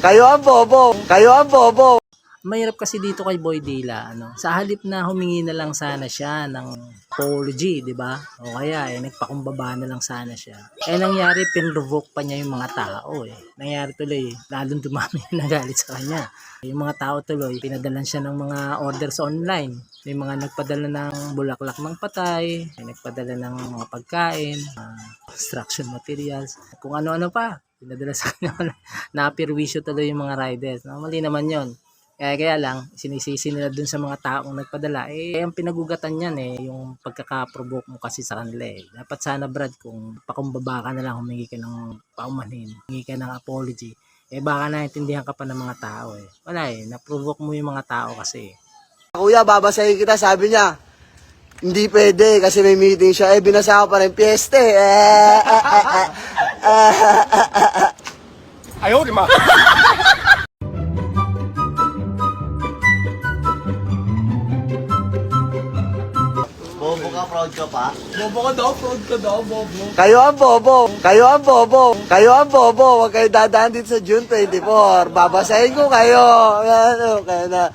Kayo ang bobo. Kayo ang bobo. Mahirap kasi dito kay Boy Dila, sa halip na humingi na lang sana siya ng apology, di ba? O kaya nagpakumbaba na lang sana siya. Nangyari, pinrovoke pa niya yung mga tao Nangyari tuloy, lalong dumami yung nagalit sa kanya. Yung mga tao tuloy, pinadalan siya ng mga orders online. May mga nagpadala ng bulaklak ng patay, may nagpadala ng mga pagkain, construction materials, kung ano-ano pa. Pinadala sa kanya, napirwisyo tuloy yung mga riders. Mali naman yon. Kaya lang, sinisisi nila dun sa mga taong nagpadala. Ang pinagugatan yan yung pagkaka-provoke mo kasi sa kanila Dapat sana Brad, kung pakumbaba ka na lang, humingi ka ng paumanhin, humingi ka ng apology, baka naintindihan ka pa ng mga tao Wala na-provoke mo yung mga tao kasi. Kuya, babasahin kita, sabi niya. Hindi pwede kasi may meeting siya. Binasa ko pa rin, piyeste. Ayaw, di ma. Bobo ka, proud ka pa? Bobo ka daw, proud ka daw, bobo. Kayo ang bobo. Kayo ang bobo. Kayo ang bobo. Huwag kayo dadaan dito sa June 24. Babasahin ko kayo. Ano, kaya na.